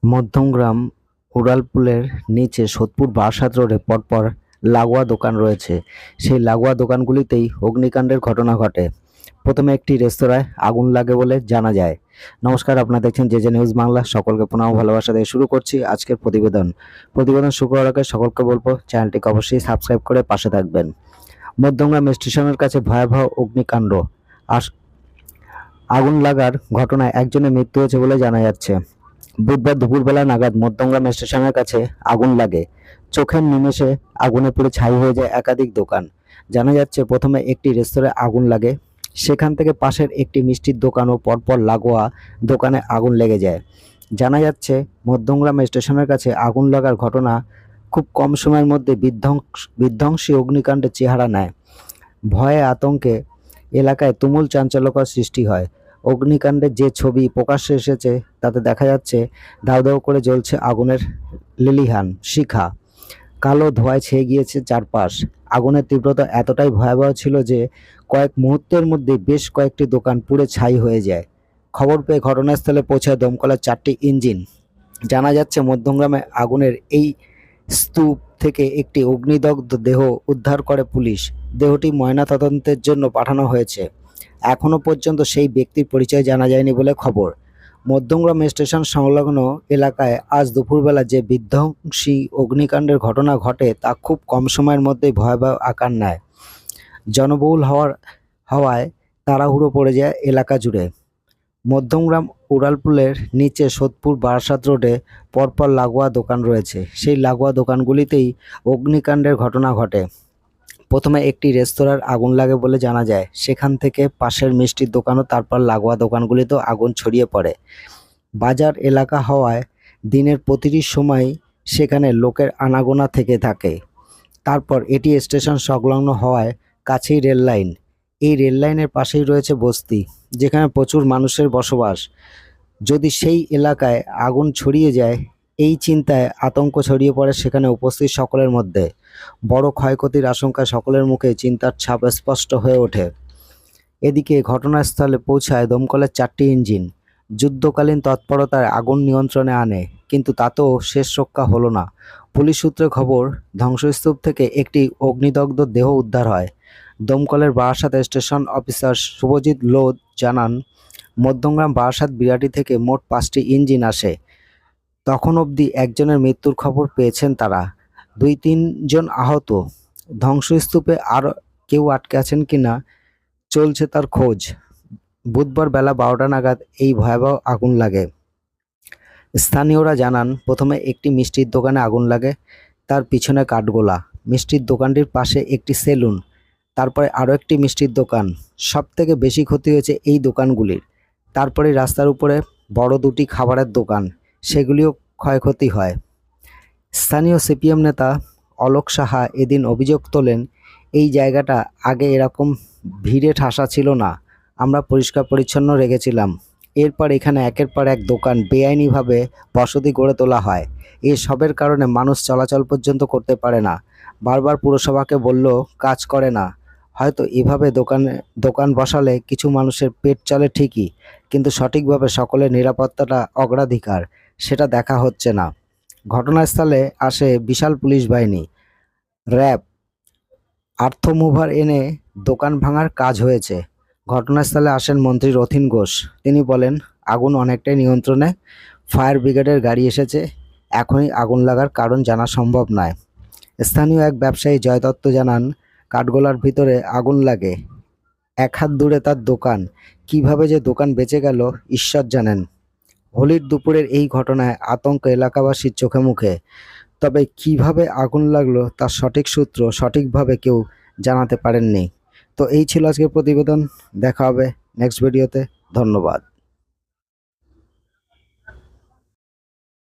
মধ্যমগ্রাম উড়ালপুলের নিচে সোদপুর বারাসাত রোডে পরপর লাগোয়া দোকান রয়েছে। সেই লাগোয়া দোকানগুলিতেই অগ্নিকাণ্ডের ঘটনা ঘটে। প্রথমে একটি রেস্তোরাঁয় আগুন লাগে বলে জানা যায়। নমস্কার, আপনারা দেখছেন জেজে নিউজ বাংলা। সকলকে পুনঃ ভালোবাসা দিয়ে শুরু করছি আজকের প্রতিবেদন শুরু করার আগে সকলকে বলবো চ্যানেলটিকে অবশ্যই সাবস্ক্রাইব করে পাশে থাকবেন। মধ্যমগ্রাম স্টেশনের কাছে ভয়াবহ অগ্নিকাণ্ড। আগুন লাগার ঘটনায় একজনের মৃত্যু হয়েছে বলে জানা যাচ্ছে। বুধবার দুপুরবেলা নাগাদ মধ্যমগ্রাম স্টেশনের কাছে আগুন লাগে। চোখের নিমেষে আগুনে পুড়ে ছাই হয়ে যায় একাধিক দোকান। জানা যাচ্ছে প্রথমে একটি রেস্তোরাঁয় আগুন লাগে, সেখান থেকে পাশের একটি মিষ্টির দোকান ও পরপর লাগোয়া দোকানে আগুন লেগে যায়। জানা যাচ্ছে মধ্যমগ্রাম স্টেশনের কাছে আগুন লাগার ঘটনা খুব কম সময়ের মধ্যে বিধ্বংসী অগ্নিকাণ্ডের চেহারা নেয়। ভয়ে আতঙ্কে এলাকায় তুমুল চাঞ্চল্যকর সৃষ্টি হয়। অগ্নিকাণ্ডের যে ছবি প্রকাশ্যে এসেছে তাতে দেখা যাচ্ছে দাউ দাউ করে জ্বলছে আগুনের লেলিহান শিখা। কালো ধোঁয়ায় ছেয়ে গিয়েছে চারপাশ। আগুনের তীব্রতা এতটাই ভয়াবহ ছিল যে কয়েক মুহূর্তের মধ্যে বেশ কয়েকটি দোকান পুড়ে ছাই হয়ে যায়। খবর পেয়ে ঘটনাস্থলে পৌঁছায় দমকলের 4টি ইঞ্জিন। জানা যাচ্ছে মধ্যমগ্রামে আগুনের এই স্তূপ থেকে একটি অগ্নিদগ্ধ দেহ উদ্ধার করে পুলিশ। দেহটি ময়নাতদন্তের জন্য পাঠানো হয়েছে। এখনও পর্যন্ত সেই ব্যক্তির পরিচয় জানা যায়নি বলে খবর। মধ্যমগ্রাম স্টেশন সংলগ্ন এলাকায় আজ দুপুরবেলা যে বিধ্বংসী অগ্নিকাণ্ডের ঘটনা ঘটে তা খুব কম সময়ের মধ্যেই ভয়াবহ আকার নেয়। জনবহুল হওয়ায় তাড়াহুড়ো পড়ে যায় এলাকা জুড়ে। মধ্যমগ্রাম উড়ালপুলের নিচে সোদপুর বারাসাত রোডে পরপর লাগোয়া দোকান রয়েছে। সেই লাগোয়া দোকানগুলিতেই অগ্নিকাণ্ডের ঘটনা ঘটে। প্রথমে একটি রেস্তোরাঁর আগুন লাগে বলে জানা যায়, সেখান থেকে পাশের মিষ্টির দোকান ও তারপর লাগোয়া দোকানগুলিতেও আগুন ছড়িয়ে পড়ে। বাজার এলাকা হওয়ায় দিনের প্রতিটি সময় সেখানে লোকের আনাগোনা থেকে থাকে। তারপর এটি স্টেশন সংলগ্ন হওয়ায় কাছেই রেল লাইন। এই রেল লাইনের পাশেই রয়েছে বস্তি, যেখানে প্রচুর মানুষের বসবাস। যদি সেই এলাকায় আগুন ছড়িয়ে যায়, এই চিন্তায় আতঙ্ক ছড়িয়ে পড়ে সেখানে উপস্থিত সকলের মধ্যে। বড় ক্ষয়ক্ষতির আশঙ্কায় সকলের মুখে চিন্তার ছাপ স্পষ্ট হয়ে ওঠে। এদিকে ঘটনাস্থলে পৌঁছায় দমকলের 4টি ইঞ্জিন। যুদ্ধকালীন তৎপরতায় আগুন নিয়ন্ত্রণে আনে, কিন্তু তাতেও শেষ রক্ষা হলো না। পুলিশ সূত্রে খবর, ধ্বংসস্তূপ থেকে একটি অগ্নিদগ্ধ দেহ উদ্ধার হয়। দমকলের বারাসাত স্টেশন অফিসার শুভজিৎ লোধ জানান, মধ্যমগ্রাম বারাসাত বিরাটি থেকে মোট 5টি ইঞ্জিন আসে। তখন অবধি একজনের মৃত্যুর খবর পেয়েছেন তারা। 2-3 জন আহত। ধ্বংসস্তূপে আর কেউ আটকে আছেন কিনা চলছে তার খোঁজ। বুধবার বেলা 12টা নাগাদ এই ভয়াবহ আগুন লাগে। স্থানীয়রা জানান, প্রথমে একটি মিষ্টির দোকানে আগুন লাগে, তার পিছনে কাঠগোলা। মিষ্টির দোকানটির পাশে একটি সেলুন, তারপরে আরও একটি মিষ্টির দোকান। সবথেকে বেশি ক্ষতি হয়েছে এই দোকানগুলির। তারপরে রাস্তার উপরে বড় 2টি খাবারের দোকান, সেগুলিও ক্ষয়ক্ষতি হয়। স্থানীয় সিপিএম নেতা অলোক সাহা এদিন অভিযোগ তোলেন, এই জায়গাটা আগে এরকম ভিড়ে ঠাসা ছিল না, আমরা পরিষ্কার পরিচ্ছন্ন রেখেছিলাম। এরপর এখানে একের পর এক দোকান বেআইনিভাবে বসতি গড়ে তোলা হয়। এসবের কারণে মানুষ চলাচল পর্যন্ত করতে পারে না। বারবার পুরসভাকে বললেও কাজ করে না। হয়তো এভাবে দোকান বসালে কিছু মানুষের পেট চলে ঠিকই, কিন্তু সঠিকভাবে সকলের নিরাপত্তাটা অগ্রাধিকার, সেটা দেখা হচ্ছে না। ঘটনাস্থলে আসে বিশাল পুলিশ বাহিনী, র্যাব, আর্থমুভার এনে দোকান ভাঙার কাজ হয়েছে। ঘটনাস্থলে আসেন মন্ত্রী রথীন ঘোষ। তিনি বলেন, আগুন অনেকটাই নিয়ন্ত্রণে, ফায়ার ব্রিগেডের গাড়ি এসেছে। এখনই আগুন লাগার কারণ জানা সম্ভব নয়। স্থানীয় এক ব্যবসায়ী জয় দত্ত জানান, কাঠগোলার ভিতরে আগুন লাগে, 1 হাত দূরে তার দোকান। কিভাবে যে দোকান বেঁচে গেল ঈশ্বর জানেন। হোলির দুপুরের এই ঘটনায় আতঙ্ক এলাকাবাসীর চোখে মুখে। তবে কিভাবে আগুন লাগলো তার সঠিক সূত্র সঠিকভাবে কেউ জানাতে পারেননি। তো এই ছিল আজকের প্রতিবেদন। দেখা হবে নেক্সট ভিডিওতে। ধন্যবাদ।